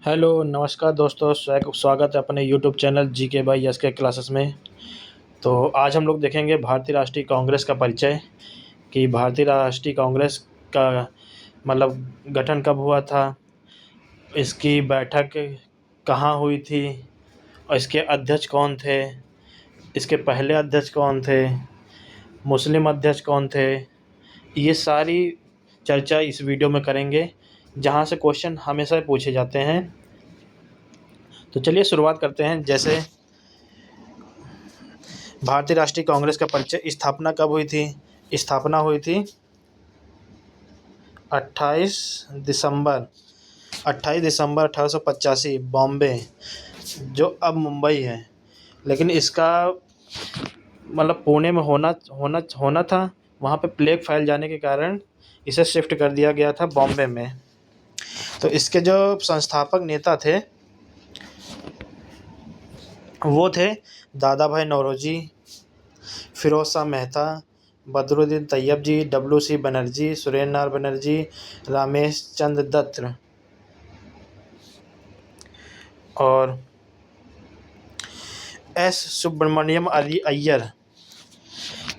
Hello नमस्कार दोस्तों, स्वागत है अपने यूट्यूब चैनल जी के बाई एस के क्लासेस में। तो आज हम लोग देखेंगे भारतीय राष्ट्रीय कांग्रेस का परिचय कि भारतीय राष्ट्रीय कांग्रेस का मतलब गठन कब हुआ था, इसकी बैठक कहाँ हुई थी और इसके अध्यक्ष कौन थे, इसके पहले अध्यक्ष कौन थे, मुस्लिम अध्यक्ष कौन थे। ये सारी चर्चा इस वीडियो में करेंगे, जहाँ से क्वेश्चन हमेशा पूछे जाते हैं। तो चलिए शुरुआत करते हैं। जैसे भारतीय राष्ट्रीय कांग्रेस का परिचय, स्थापना कब हुई थी? स्थापना हुई थी 28 दिसंबर 1885 बॉम्बे, जो अब मुंबई है। लेकिन इसका मतलब पुणे में होना होना होना था। वहाँ पे प्लेग फैल जाने के कारण इसे शिफ्ट कर दिया गया था बॉम्बे में। तो इसके जो संस्थापक नेता थे वो थे दादा भाई नौरोजी, फिरोज शाह मेहता, बदरुद्दीन तैयब जी, डब्ल्यू.सी. बनर्जी, सुरेंद्र बनर्जी, रामेश चंद्र दत्त और एस सुब्रमण्यम अय्यर।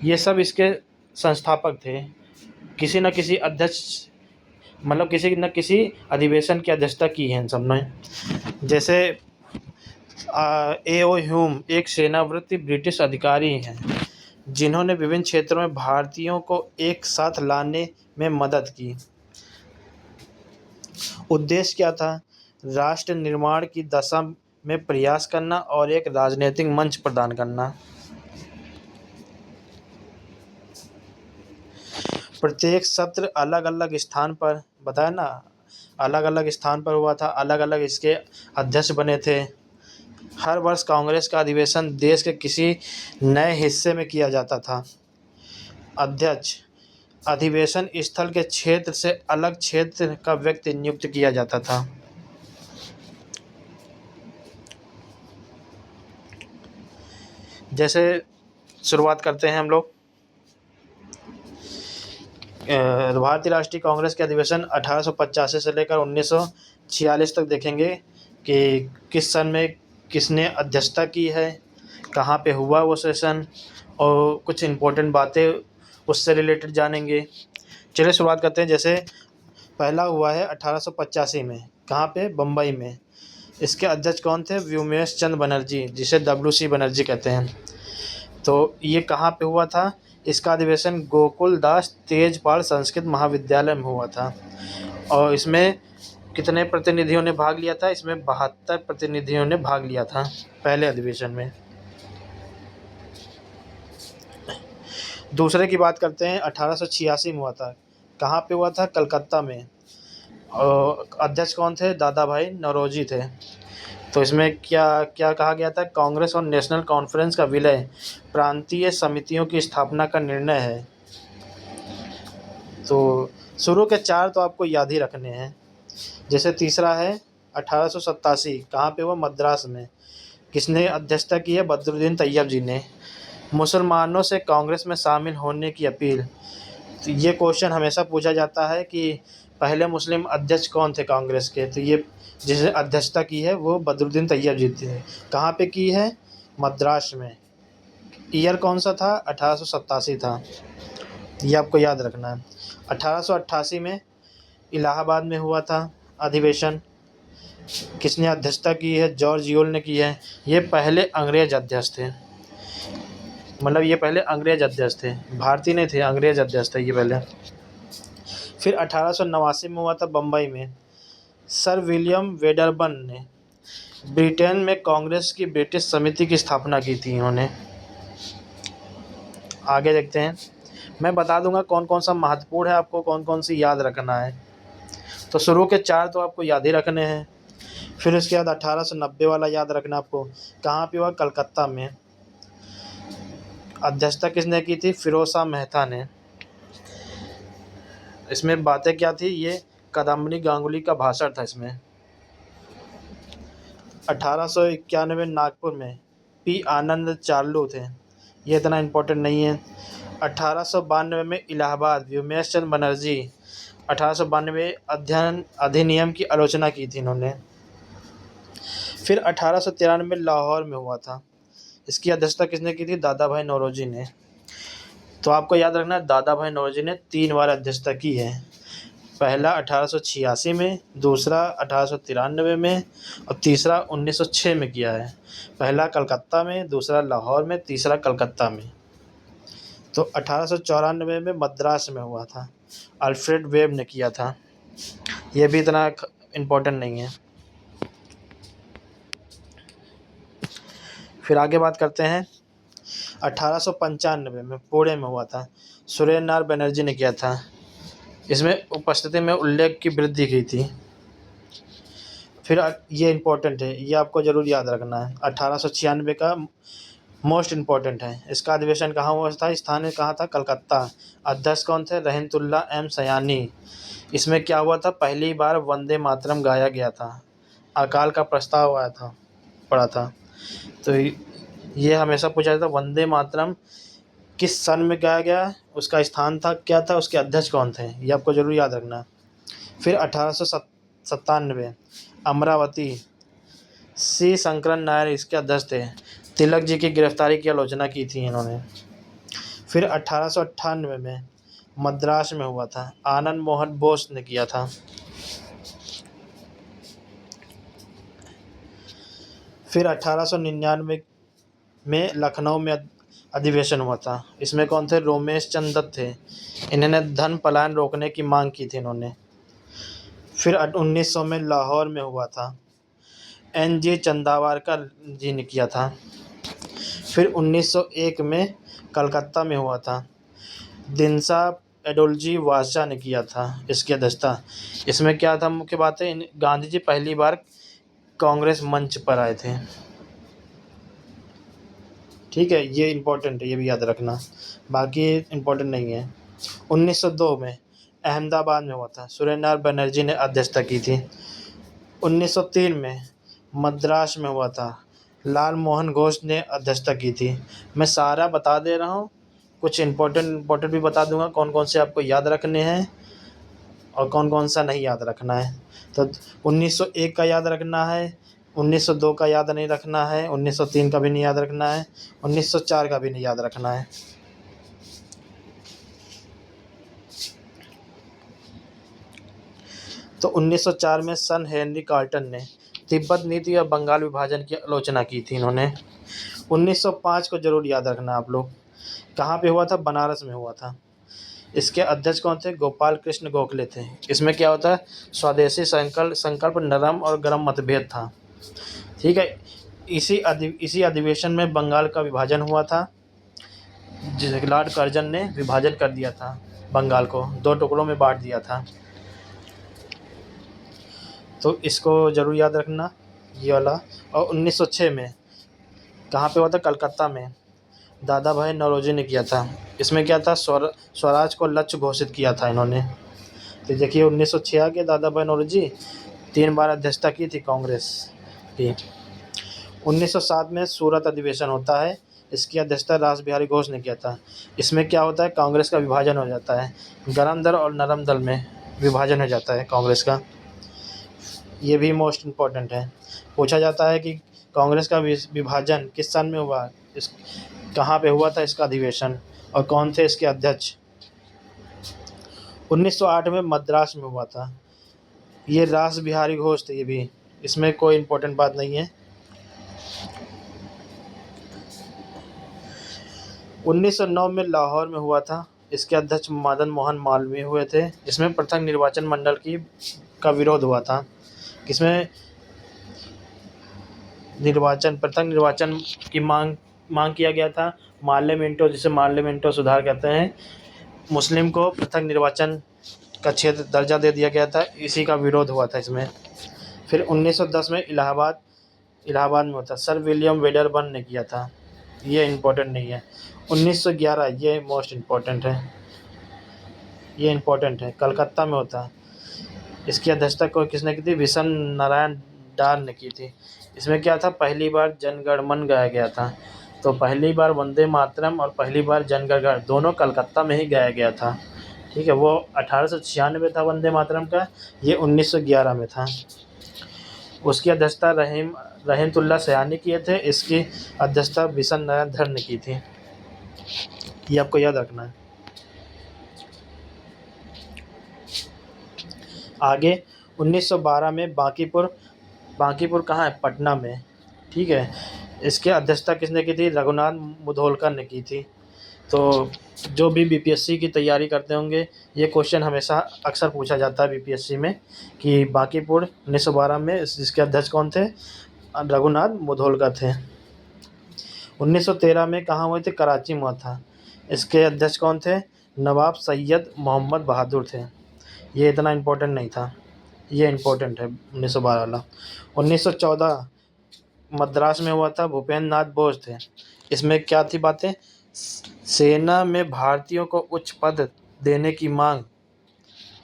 ये सब इसके संस्थापक थे। किसी न किसी अध्यक्ष मतलब किसी न किसी अधिवेशन की अध्यक्षता की है इन सब ने। जैसे ए.ओ. ह्यूम एक सेवानिवृत्त ब्रिटिश अधिकारी हैं जिन्होंने विभिन्न क्षेत्रों में भारतीयों को एक साथ लाने में मदद की। उद्देश्य क्या था? राष्ट्र निर्माण की दशा में प्रयास करना और एक राजनीतिक मंच प्रदान करना। प्रत्येक सत्र अलग अलग स्थान पर, बताया ना, अलग अलग स्थान पर हुआ था, अलग अलग इसके अध्यक्ष बने थे। हर वर्ष कांग्रेस का अधिवेशन देश के किसी नए हिस्से में किया जाता था। अध्यक्ष अधिवेशन स्थल के क्षेत्र से अलग क्षेत्र का व्यक्ति नियुक्त किया जाता था। जैसे शुरुआत करते हैं हम लोग। भारतीय राष्ट्रीय कांग्रेस के अधिवेशन 1885 से लेकर 1946 तक देखेंगे कि किस सन में किसने अध्यक्षता की है, कहाँ पे हुआ वो सेशन, और कुछ इम्पोर्टेंट बातें उससे रिलेटेड जानेंगे। चलिए शुरुआत करते हैं। जैसे पहला हुआ है 1885 में, कहाँ पे? बम्बई में। इसके अध्यक्ष कौन थे? व्योमेश चंद्र बनर्जी, जिसे डब्ल्यू.सी. बनर्जी कहते हैं। तो ये कहाँ पे हुआ था? इसका अधिवेशन गोकुल दास तेजपाल संस्कृत महाविद्यालय में हुआ था। और इसमें कितने प्रतिनिधियों ने भाग लिया था? इसमें 72 प्रतिनिधियों ने भाग लिया था पहले अधिवेशन में। दूसरे की बात करते हैं, 1886 में हुआ था। कहाँ पे हुआ था? कलकत्ता में। और अध्यक्ष कौन थे? दादा भाई नौरोजी थे। तो इसमें क्या क्या कहा गया था? कांग्रेस और नेशनल कॉन्फ्रेंस का विलय प्रांतीय समितियों की स्थापना का निर्णय है। तो शुरू के चार तो आपको याद ही रखने हैं। जैसे तीसरा है 1887, कहाँ पे हुआ? मद्रास में। किसने अध्यक्षता की है? बदरुद्दीन तैयब जी ने। मुसलमानों से कांग्रेस में शामिल होने की अपील। तो ये क्वेश्चन हमेशा पूछा जाता है कि पहले मुस्लिम अध्यक्ष कौन थे कांग्रेस के? तो ये जिसने अध्यक्षता की है वो बदरुद्दीन तैयब जी थे। कहाँ पे की है? मद्रास में। ईयर कौन सा था? 1887 था। ये आपको याद रखना है। 1888 में इलाहाबाद में हुआ था अधिवेशन। किसने अध्यक्षता की है? जॉर्ज यूल ने की है। ये पहले अंग्रेज अध्यक्ष थे, मतलब ये पहले अंग्रेज अध्यक्ष थे, भारतीय नहीं थे, अंग्रेज अध्यक्ष थे ये पहले। फिर 1889 में हुआ था बम्बई में। सर विलियम वेडरबर्न ने ब्रिटेन में कांग्रेस की ब्रिटिश समिति की स्थापना की थी इन्होंने। आगे देखते हैं। मैं बता दूंगा कौन कौन सा महत्वपूर्ण है, आपको कौन कौन सी याद रखना है। तो शुरू के चार तो आपको याद ही रखने हैं। फिर उसके बाद 1890 वाला याद रखना आपको। कहाँ पे हुआ? कलकत्ता में। अध्यक्षता किसने की थी? फिरोज शाह मेहता ने। इसमें बातें क्या थी? ये कदम्बनी गांगुली का भाषण था इसमें। 1891 नागपुर में पी आनंद चार्लू थे। ये इतना इम्पोर्टेंट नहीं है। 1892 में इलाहाबाद, व्योमेश चंद्र बनर्जी। 1892 अधिनियम की आलोचना की थी इन्होंने। फिर 1893 में लाहौर में हुआ था। इसकी अध्यक्षता किसने की थी? दादा भाई नौरोजी ने। तो आपको याद रखना है, दादा भाई नौरोजी ने 3 बार अध्यक्षता की है। पहला 1886 में, दूसरा 1893 में और तीसरा 1906 में किया है। पहला कलकत्ता में, दूसरा लाहौर में, तीसरा कलकत्ता में। तो 1894 में मद्रास में हुआ था, अल्फ्रेड वेब ने किया था। ये भी इतना इम्पोर्टेंट नहीं है। फिर आगे बात करते हैं, 1895 में पुणे में हुआ था, सुरेंद्र बनर्जी ने किया था। इसमें उपस्थिति में उल्लेख की वृद्धि की थी। फिर ये इम्पोर्टेंट है, ये आपको ज़रूर याद रखना है। 1896 का मोस्ट इम्पोर्टेंट है। इसका अधिवेशन कहाँ हुआ था? स्थान कहाँ था? कलकत्ता। अध्यक्ष कौन थे? रहमतुल्लाह एम सयानी। इसमें क्या हुआ था? पहली बार वंदे मातरम गाया गया था, अकाल का प्रस्ताव आया था, पड़ा था। तो ये हमेशा पूछा जाता है, वंदे मातरम किस सन में गाया गया, उसका स्थान था क्या था, उसके अध्यक्ष कौन थे, ये आपको ज़रूर याद रखना। फिर 1897 अमरावती, सी शंकरन नायर इसके अध्यक्ष थे। तिलक जी की गिरफ्तारी की आलोचना की थी इन्होंने। फिर 1898 में मद्रास में हुआ था, आनंद मोहन बोस ने किया था। फिर 1899 में लखनऊ में अधिवेशन हुआ था। इसमें कौन थे? रोमेश चंद दत्त थे। इन्होंने धन पलायन रोकने की मांग की थी इन्होंने। फिर 1900 में लाहौर में हुआ था, NG चंदावरकर जी ने किया था। फिर 1901 में कलकत्ता में हुआ था, दिनसा एडोलजी वासा ने किया था इसकी अध्यक्षता। इसमें क्या था? मुख्य बात है, गांधी जी पहली बार कांग्रेस मंच पर आए थे। ठीक है, ये इम्पोर्टेंट है, ये भी याद रखना, बाकी इम्पोर्टेंट नहीं है। 1902 में अहमदाबाद में हुआ था, सुरेंद्र बनर्जी ने अध्यक्षता की थी। 1903 में मद्रास में हुआ था, लाल मोहन घोष ने अध्यक्षता की थी। मैं सारा बता दे रहा हूँ, कुछ इम्पोर्टेंट भी बता दूंगा, कौन कौन से आपको याद रखने हैं और कौन कौन सा नहीं याद रखना है। तो 1901 का याद रखना है, 1902 का याद नहीं रखना है, 1903 का भी नहीं याद रखना है, 1904 का भी नहीं याद रखना है। तो 1904 में सन हेनरी कार्टर ने तिब्बत नीति और बंगाल विभाजन की आलोचना की थी इन्होंने। 1905 को जरूर याद रखना आप लोग। कहाँ पे हुआ था? बनारस में हुआ था। इसके अध्यक्ष कौन थे? गोपाल कृष्ण गोखले थे। इसमें क्या होता है? स्वदेशी संकल्प नरम और गर्म मतभेद था। ठीक है, इसी अधिवेशन में बंगाल का विभाजन हुआ था, जिसे लॉर्ड कर्जन ने विभाजन कर दिया था, बंगाल को 2 टुकड़ों में बांट दिया था। तो इसको ज़रूर याद रखना, ये वाला। और 1906 में कहाँ पे हुआ था? कलकत्ता में, दादा भाई नौरोजी ने किया था। इसमें क्या था? स्वराज को लक्ष्य घोषित किया था इन्होंने। तो देखिए 1906 आ गया, दादा भाई नौरोजी 3 बार अध्यक्षता की थी कांग्रेस की। 1907 में सूरत अधिवेशन होता है, इसकी अध्यक्षता रास बिहारी घोष ने किया था। इसमें क्या होता है? कांग्रेस का विभाजन हो जाता है, गर्म दल और नरम दल में विभाजन हो जाता है कांग्रेस का। ये भी मोस्ट इम्पॉर्टेंट है, पूछा जाता है कि कांग्रेस का विभाजन किस सन में हुआ, इस कहाँ पे हुआ था इसका अधिवेशन, और कौन थे इसके अध्यक्ष। 1908 में मद्रास में हुआ था, ये रास बिहारी घोष थे। ये भी, इसमें कोई इम्पोर्टेंट बात नहीं है। 1909 में लाहौर में हुआ था, इसके अध्यक्ष मदन मोहन मालवीय हुए थे। इसमें पृथक निर्वाचन मंडल का विरोध हुआ था। किसमें? पृथक निर्वाचन की मांग किया गया था। मार्ले मिंटो, जिसे मार्ले मिंटो सुधार कहते हैं, मुस्लिम को पृथक निर्वाचन का क्षेत्र दर्जा दे दिया गया था, इसी का विरोध हुआ था इसमें। फिर 1910 में इलाहाबाद में हुआ था, सर विलियम वेडरबर्न ने किया था। ये इम्पोर्टेंट नहीं है। 1911, ये मोस्ट इम्पोर्टेंट है, ये इम्पोर्टेंट है, कलकत्ता में होता है। इसकी अध्यक्षता को किसने की थी? विशन नारायण डार ने की थी। इसमें क्या था? पहली बार जनगणमन गाया गया था। तो पहली बार वंदे मातरम और पहली बार जनगणमन दोनों कलकत्ता में ही गाया गया था। ठीक है, वो 1896 में था वंदे मातरम का, ये 1911 में था। उसकी अध्यक्षता रहमतुल्लाह सयानी किए थे। इसकी अध्यक्षता बिशन नारायण धर ने की थी। ये आपको याद रखना है। आगे 1912 में बांकीपुर कहाँ है? पटना में। ठीक है। इसकी अध्यक्षता किसने की थी? रघुनाथ मुधोलकर ने की थी। तो जो भी बीपीएससी की तैयारी करते होंगे, ये क्वेश्चन हमेशा अक्सर पूछा जाता है बीपीएससी में कि बांकीपुर 1912 में इसके अध्यक्ष कौन थे? रघुनाथ मुधोलकर थे। 1913 में कहाँ हुए थे? कराची में हुआ था। इसके अध्यक्ष कौन थे? नवाब सैयद मोहम्मद बहादुर थे। ये इतना इम्पोर्टेंट नहीं था, ये इम्पोर्टेंट है 1912 वाला। 1914 मद्रास में हुआ था। भूपेंद्र नाथ बोस थे। इसमें क्या थी बातें? सेना में भारतीयों को उच्च पद देने की मांग,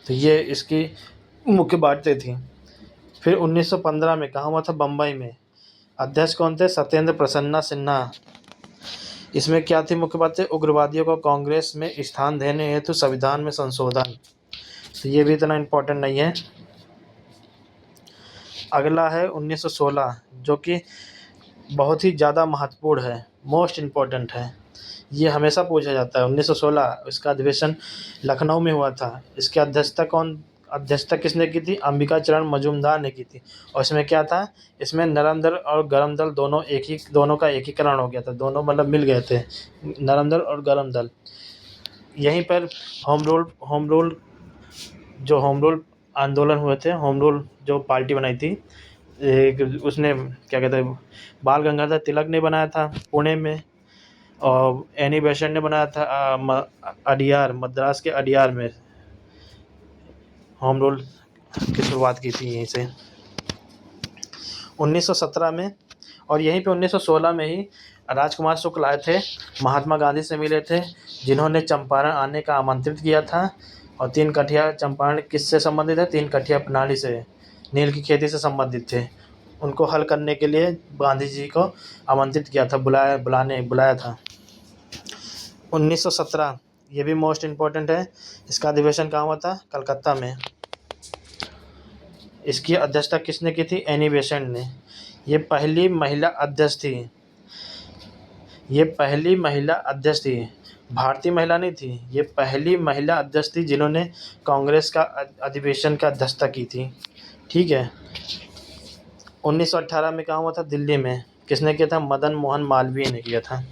तो ये इसकी मुख्य बातें थी। फिर 1915 में कहाँ हुआ था? बम्बई में। अध्यक्ष कौन थे? सत्येंद्र प्रसन्ना सिन्हा। इसमें क्या थी मुख्य बातें? उग्रवादियों को कांग्रेस में स्थान देने हेतु संविधान में संशोधन। तो ये भी इतना इम्पोर्टेंट नहीं है। अगला है 1916, जो कि बहुत ही ज़्यादा महत्वपूर्ण है, मोस्ट इम्पोर्टेंट है। ये हमेशा पूछा जाता है। 1916 इसका अधिवेशन लखनऊ में हुआ था। इसकी अध्यक्षता किसने की थी? अंबिका चरण मजूमदार ने की थी। और इसमें क्या था? इसमें नरम दल और गरम दल दोनों का एकीकरण हो गया था। दोनों मतलब मिल गए थे, नरम दल और गरम दल। यहीं पर होम रूल आंदोलन हुए थे। होम रूल जो पार्टी बनाई थी, उसने क्या कहते हैं, बाल गंगाधर तिलक ने बनाया था पुणे में, और एनी बेसेंट ने बनाया था मद्रास के अडियार में। होम रूल की शुरुआत की थी यहीं से 1917 में। और यहीं पे 1916 में ही राजकुमार शुक्ल आए थे, महात्मा गांधी से मिले थे, जिन्होंने चंपारण आने का आमंत्रित किया था। और 3 कठिया चंपारण किससे संबंधित है? 3 कठिया प्रणाली से, नील की खेती से संबंधित थे। उनको हल करने के लिए गांधी जी को आमंत्रित किया था, बुलाया था। 1917 ये भी मोस्ट इम्पोर्टेंट है। इसका अधिवेशन कहाँ हुआ था? कलकत्ता में। इसकी अध्यक्षता किसने की थी? एनी बेसेंट ने। ये पहली महिला अध्यक्ष थी। भारतीय महिला नहीं थी, ये पहली महिला अध्यक्ष थी जिन्होंने कांग्रेस का अधिवेशन का अध्यक्षता की थी। ठीक है। 1918 में कहाँ हुआ था? दिल्ली में। किसने किया था? मदन मोहन मालवीय ने किया था।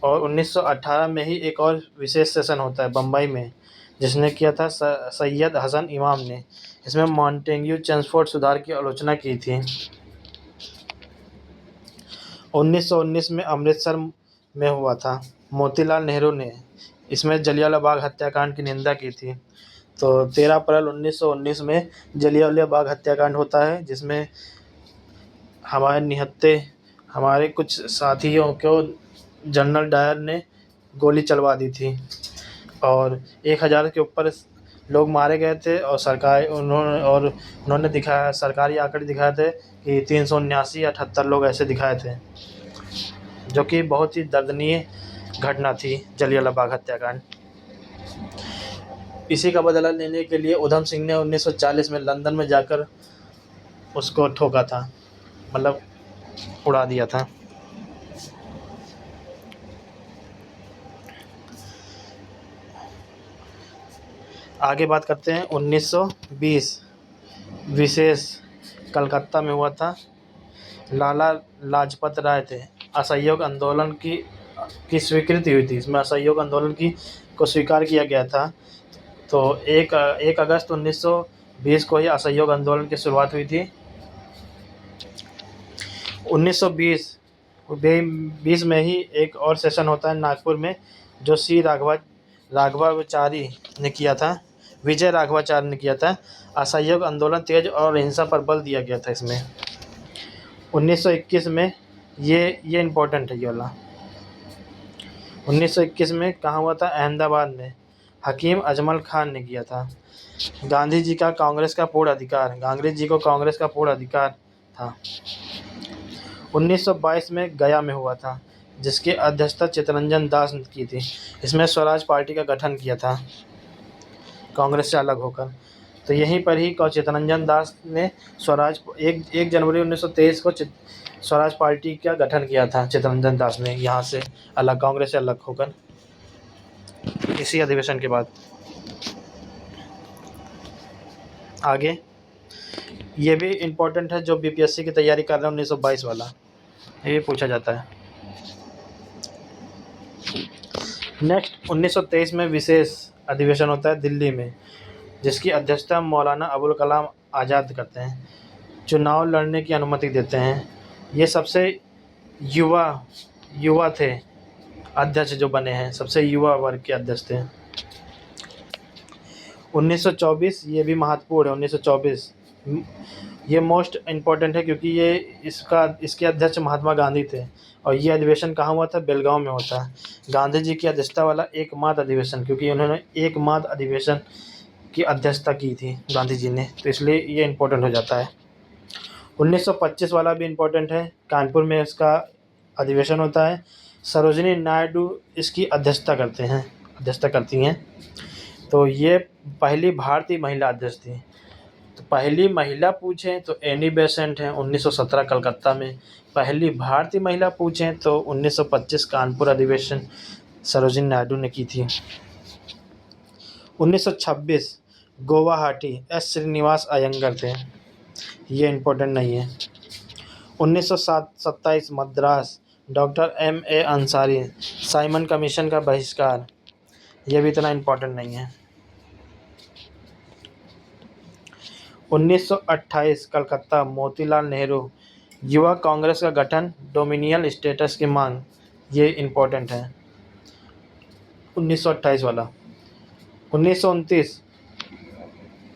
और 1918 में ही एक और विशेष सेशन होता है बम्बई में, जिसने किया था सैयद हसन इमाम ने। इसमें मॉन्टेग्यू चेम्सफोर्ड सुधार की आलोचना की थी। 1919 में अमृतसर में हुआ था। मोतीलाल नेहरू ने इसमें जलियांवाला बाग हत्याकांड की निंदा की थी। तो 13 अप्रैल 1919 में जलियांवाला बाग हत्याकांड होता है, जिसमें हमारे कुछ साथियों को जनरल डायर ने गोली चलवा दी थी, और 1000 के ऊपर लोग मारे गए थे। और उन्होंने दिखाया, सरकारी आंकड़े दिखाए थे कि 379 या 78 लोग ऐसे दिखाए थे, जो कि बहुत ही दर्दनीय घटना थी जलियांवाला बाग हत्याकांड। इसी का बदला लेने के लिए उधम सिंह ने 1940 में लंदन में जाकर उसको ठोका था, मतलब उड़ा दिया था। आगे बात करते हैं 1920 विशेष कलकत्ता में हुआ था। लाला लाजपत राय थे। असहयोग आंदोलन की स्वीकृति हुई थी। इसमें असहयोग आंदोलन को स्वीकार किया गया था। तो 1 अगस्त 1920 को ही असहयोग आंदोलन की शुरुआत हुई थी। 1920 में ही एक और सेशन होता है नागपुर में, जो राघवाचारी ने किया था, विजय राघवाचारी ने किया था। असहयोग आंदोलन तेज और हिंसा पर बल दिया गया था इसमें। 1921 में ये इम्पोर्टेंट है ये वाला। 1921 में कहाँ हुआ था? अहमदाबाद में। हकीम अजमल खान ने किया था। गांधी जी को कांग्रेस का पूर्ण अधिकार था। 1922 में गया में हुआ था, जिसकी अध्यक्षता चित्तरंजन दास ने की थी। इसमें स्वराज पार्टी का गठन किया था कांग्रेस से अलग होकर। तो तो यहीं पर ही चित्तरंजन दास ने स्वराज 1 जनवरी 1923 को स्वराज पार्टी का गठन किया था चित्तरंजन दास ने, यहाँ से अलग, कांग्रेस से अलग होकर, इसी अधिवेशन के बाद। आगे ये भी इम्पोर्टेंट है, जो बीपीएससी की तैयारी कर रहे हैं, 1922 वाला, ये पूछा जाता है। नेक्स्ट 1923 में विशेष अधिवेशन होता है दिल्ली में, जिसकी अध्यक्षता मौलाना अबुल कलाम आज़ाद करते हैं, चुनाव लड़ने की अनुमति देते हैं। ये सबसे युवा थे अध्यक्ष जो बने हैं, सबसे युवा वर्ग के अध्यक्ष थे। 1924 ये भी महत्वपूर्ण है। 1924 ये मोस्ट इम्पॉर्टेंट है, क्योंकि इसके अध्यक्ष महात्मा गांधी थे, और ये अधिवेशन कहाँ हुआ था? बेलगांव में होता है। गांधी जी की अध्यक्षता वाला एकमात्र अधिवेशन, क्योंकि उन्होंने एकमात्र अधिवेशन की अध्यक्षता की थी गांधी जी ने, तो इसलिए ये इम्पोर्टेंट हो जाता है। 1925 वाला भी इम्पोर्टेंट है, कानपुर में इसका अधिवेशन होता है। सरोजिनी नायडू इसकी अध्यक्षता करती हैं। तो ये पहली भारतीय महिला अध्यक्ष थी। तो पहली महिला पूछें तो एनी बेसेंट हैं, 1917 कलकत्ता में। पहली भारतीय महिला पूछें तो 1925 कानपुर अधिवेशन सरोजिनी नायडू ने की थी। 1926 गुवाहाटी एस श्रीनिवास अयंगर थे, ये इम्पोर्टेंट नहीं है। 1927 Madras doctor M.A. Ansari, Simon commission का बहिष्कार, ये भी इतना इम्पोर्टेंट नहीं है। 1928 कलकत्ता मोतीलाल नेहरू, युवा कांग्रेस का गठन, डोमिनियल स्टेटस की मांग, ये इम्पोर्टेंट है 1928 वाला। 1929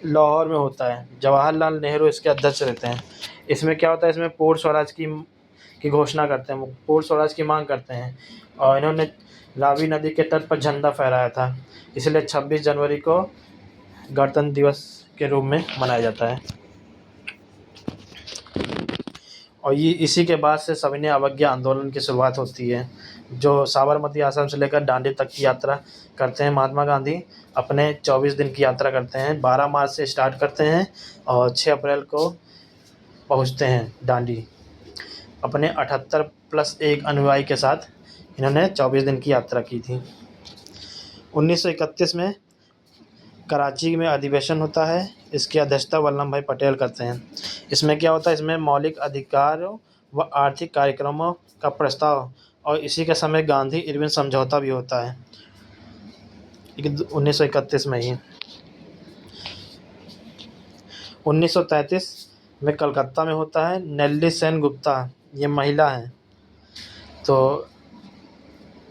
लाहौर में होता है, जवाहरलाल नेहरू इसके अध्यक्ष रहते हैं। इसमें क्या होता है? इसमें पूर्ण स्वराज की घोषणा करते हैं, पूर्ण स्वराज की मांग करते हैं, और इन्होंने रावी नदी के तट पर झंडा फहराया था, इसलिए 26 जनवरी को गणतंत्र दिवस के रूप में मनाया जाता है। और ये इसी के बाद से सविनय अवज्ञा आंदोलन की शुरुआत होती है, जो साबरमती आश्रम से लेकर दांडी तक की यात्रा करते हैं। महात्मा गांधी अपने 24 दिन की यात्रा करते हैं, 12 मार्च से स्टार्ट करते हैं और 6 अप्रैल को पहुंचते हैं दांडी। अपने 78+1 अनुयायी के साथ इन्होंने 24 दिन की यात्रा की थी। 1931 में कराची में अधिवेशन होता है, इसकी अध्यक्षता वल्लभ भाई पटेल करते हैं। इसमें क्या होता है? इसमें मौलिक अधिकारों व आर्थिक कार्यक्रमों का प्रस्ताव, और इसी के समय गांधी इरविन समझौता भी होता है 1931 में ही। 1933 में कलकत्ता में होता है, नेल्ली सेन गुप्ता, ये महिला हैं। तो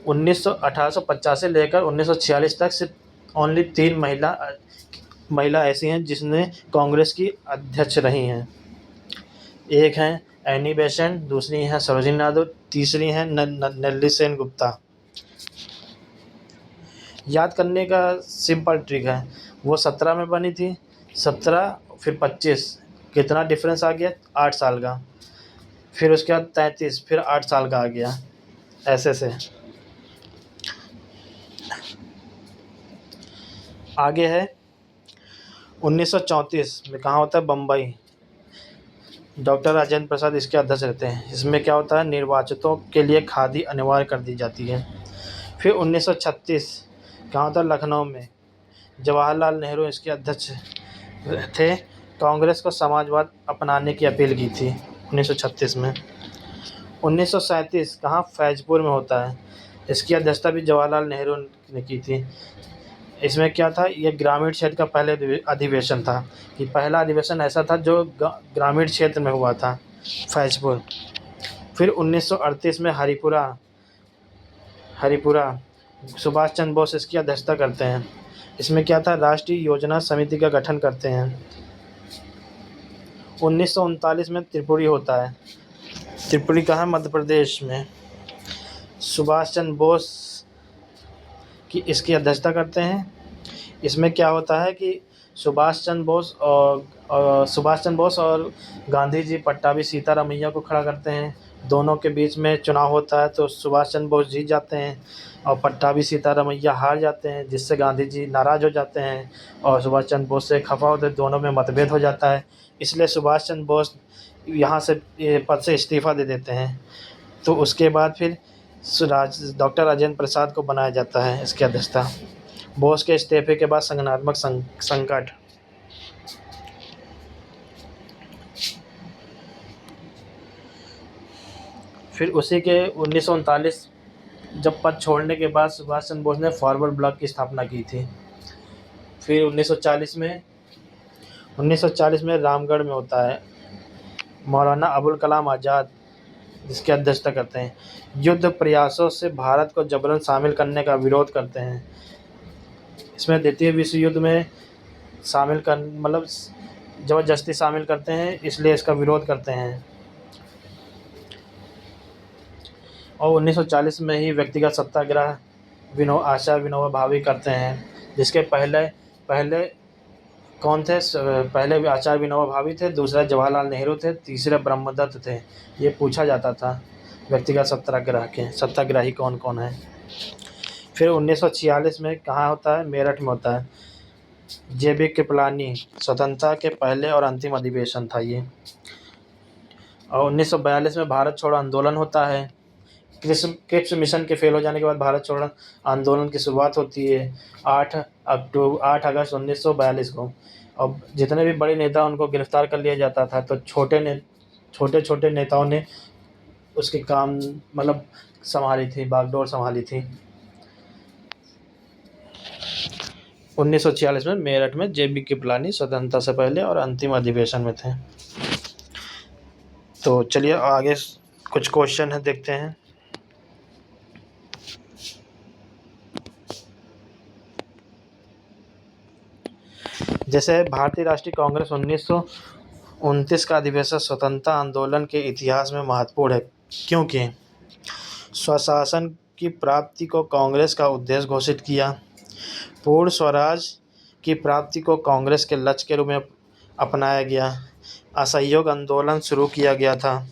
1850 से लेकर 1946 तक सिर्फ ओनली 3 महिला ऐसी हैं जिसने कांग्रेस की अध्यक्ष रही हैं। एक हैं एनी बेसेंट, दूसरी हैं सरोजिनी नायडू, तीसरी हैं नेल्ली सेन गुप्ता। याद करने का सिंपल ट्रिक है, वो 17 में बनी थी, 17 फिर 25, कितना डिफरेंस आ गया? 8 साल का। फिर उसके बाद 33, फिर 8 साल का आ गया, ऐसे से। आगे है 1934 में, कहाँ होता है? बम्बई। डॉक्टर राजेंद्र प्रसाद इसके अध्यक्ष रहते हैं। इसमें क्या होता है? निर्वाचितों के लिए खादी अनिवार्य कर दी जाती है। फिर 1936 कहाँ होता है? लखनऊ में। जवाहरलाल नेहरू इसके अध्यक्ष थे। कांग्रेस को समाजवाद अपनाने की अपील की थी 1936 में। 1937 कहाँ? फैजपुर में होता है। इसकी अध्यक्षता भी जवाहरलाल नेहरू ने की थी। इसमें क्या था? ये ग्रामीण क्षेत्र का पहले अधिवेशन था, कि पहला अधिवेशन ऐसा था जो ग्रामीण क्षेत्र में हुआ था, फैजपुर। फिर 1938 में हरिपुरा सुभाष चंद्र बोस इसकी अध्यक्षता करते हैं। इसमें क्या था? राष्ट्रीय योजना समिति का गठन करते हैं। 1939 में त्रिपुरी होता है। त्रिपुरी कहाँ? मध्य प्रदेश में। सुभाष चंद्र बोस की इसकी अध्यक्षता करते हैं। इसमें क्या होता है कि सुभाष चंद्र बोस और गांधी जी पट्टाभी सीतारामैया को खड़ा करते हैं, दोनों के बीच में चुनाव होता है तो सुभाष चंद्र बोस जीत जाते हैं और पट्टाभी सीतारामैया हार जाते हैं, जिससे गांधी जी नाराज़ हो जाते हैं और सुभाष चंद्र बोस से खफा होते हैं, दोनों में मतभेद हो जाता है। इसलिए सुभाष चंद्र बोस यहाँ से ये पद से इस्तीफ़ा दे देते हैं। तो उसके बाद फिर डॉक्टर राजेंद्र प्रसाद को बनाया जाता है इसकी अध्यक्षता। बोस के इस्तीफे के बाद संगठनात्मक संकट। फिर उसी के 1939 जब पद छोड़ने के बाद सुभाष चंद्र बोस ने फॉरवर्ड ब्लॉक की स्थापना की थी। फिर 1940 में रामगढ़ में होता है, मौलाना अबुल कलाम आज़ाद जिसकी अध्यक्षता करते हैं, युद्ध प्रयासों से भारत को जबरन शामिल करने का विरोध करते हैं। इसमें द्वितीय विश्व युद्ध में शामिल कर मतलब ज़बरदस्ती शामिल करते हैं, इसलिए इसका विरोध करते हैं। और 1940 में ही व्यक्तिगत सत्याग्रह आचार्य विनोबा भावे करते हैं, जिसके पहले कौन थे? पहले आचार्य विनोबा भावे थे, दूसरा जवाहरलाल नेहरू थे, तीसरे ब्रह्मदत्त थे। ये पूछा जाता था व्यक्तिगत सत्याग्रही कौन कौन है। फिर 1946 में कहाँ होता है? मेरठ में होता है। JB कृपलानी स्वतंत्रता के पहले और अंतिम अधिवेशन था ये। और 1942 में भारत छोड़ो आंदोलन होता है। क्रिप्स मिशन के फेल हो जाने के बाद भारत छोड़ो आंदोलन की शुरुआत होती है 8 अगस्त 1942 को। अब जितने भी बड़े नेता उनको गिरफ्तार कर लिया जाता था, तो छोटे नेताओं ने उसके काम मतलब संभाली थी, बागडोर संभाली थी। 1946 में मेरठ में JB कृपलानी स्वतंत्रता से पहले और अंतिम अधिवेशन में थे। तो चलिए आगे कुछ क्वेश्चन है, देखते हैं। जैसे भारतीय राष्ट्रीय कांग्रेस 1929 का अधिवेशन स्वतंत्रता आंदोलन के इतिहास में महत्वपूर्ण है, क्योंकि स्वशासन की प्राप्ति को कांग्रेस का उद्देश्य घोषित किया, पूर्ण स्वराज की प्राप्ति को कांग्रेस के लक्ष्य के रूप में अपनाया गया, असहयोग आंदोलन शुरू किया गया था।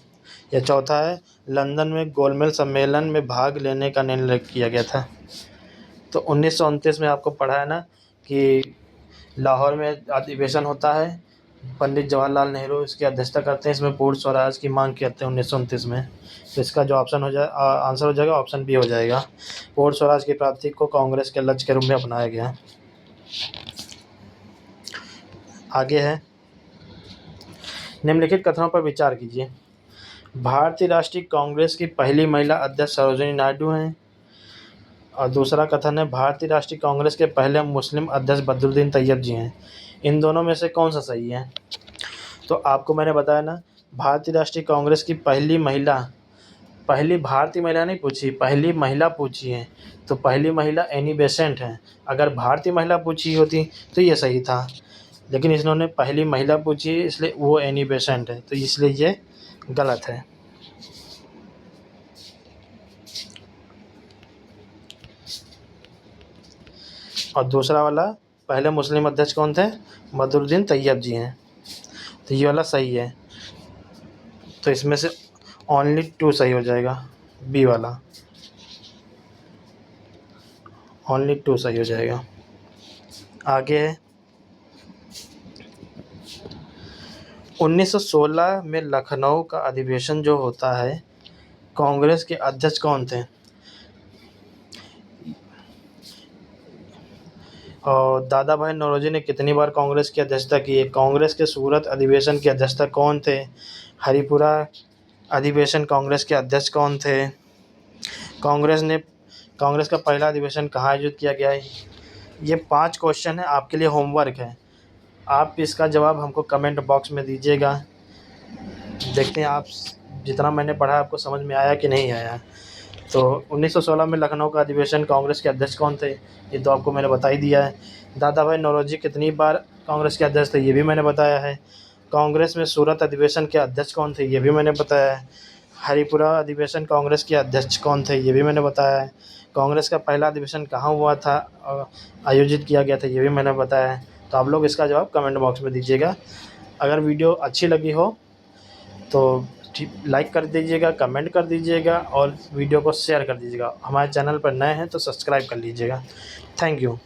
यह चौथा है, लंदन में गोलमेज सम्मेलन में भाग लेने का निर्णय किया गया था। तो 1929 में आपको पढ़ा है ना कि लाहौर में अधिवेशन होता है, पंडित जवाहरलाल नेहरू इसकी अध्यक्षता करते हैं, इसमें पूर्ण स्वराज की मांग करते हैं 1929 में। तो इसका जो ऑप्शन आंसर हो जाएगा ऑप्शन बी हो जाएगा, पूर्ण स्वराज की प्राप्ति को कांग्रेस के लक्ष्य के रूप में अपनाया गया। आगे है, निम्नलिखित कथनों पर विचार कीजिए। भारतीय राष्ट्रीय कांग्रेस की पहली महिला अध्यक्ष सरोजिनी नायडू हैं, और दूसरा कथन है भारतीय राष्ट्रीय कांग्रेस के पहले मुस्लिम अध्यक्ष बदरुद्दीन तैयब जी हैं। इन दोनों में से कौन सा सही है? तो आपको मैंने बताया ना, भारतीय राष्ट्रीय कांग्रेस की पहली भारतीय महिला नहीं पूछी, पहली महिला पूछी है, तो पहली महिला एनी बेसेंट हैं। अगर भारतीय महिला पूछी होती तो ये सही था, लेकिन इन्होंने पहली महिला पूछी है, इसलिए वो एनी बेसेंट है, तो इसलिए ये गलत है। और दूसरा वाला पहले मुस्लिम अध्यक्ष कौन थे? बदरुद्दीन तैयब जी हैं, तो ये वाला सही है। तो इसमें से ओनली 2 सही हो जाएगा, बी वाला ओनली 2 सही हो जाएगा। आगे है, 1916 में लखनऊ का अधिवेशन जो होता है, कांग्रेस के अध्यक्ष कौन थे? और दादा भाई नौरोजी ने कितनी बार कांग्रेस की अध्यक्षता की है? कांग्रेस के सूरत अधिवेशन की अध्यक्षता कौन थे? हरिपुरा अधिवेशन कांग्रेस के अध्यक्ष कौन थे? कांग्रेस का पहला अधिवेशन कहाँ आयोजित किया गया है? ये 5 क्वेश्चन है, आपके लिए होमवर्क है। आप इसका जवाब हमको कमेंट बॉक्स में दीजिएगा। देखते हैं आप जितना मैंने पढ़ा आपको समझ में आया कि नहीं आया। तो 1916 में लखनऊ का अधिवेशन कांग्रेस के अध्यक्ष कौन थे? ये तो आपको मैंने बता ही दिया है। दादा भाई नौरोजी कितनी बार कांग्रेस के अध्यक्ष थे? ये भी मैंने बताया है। कांग्रेस में सूरत अधिवेशन के अध्यक्ष कौन थे? ये भी मैंने बताया है। हरिपुरा अधिवेशन कांग्रेस के अध्यक्ष कौन थे? ये भी मैंने बताया है। कांग्रेस का पहला अधिवेशन कहाँ हुआ था, आयोजित किया गया था? ये भी मैंने बताया है। तो आप लोग इसका जवाब कमेंट बॉक्स में दीजिएगा। अगर वीडियो अच्छी लगी हो तो लाइक कर दीजिएगा, कमेंट कर दीजिएगा और वीडियो को शेयर कर दीजिएगा। हमारे चैनल पर नए हैं तो सब्सक्राइब कर लीजिएगा। Thank you.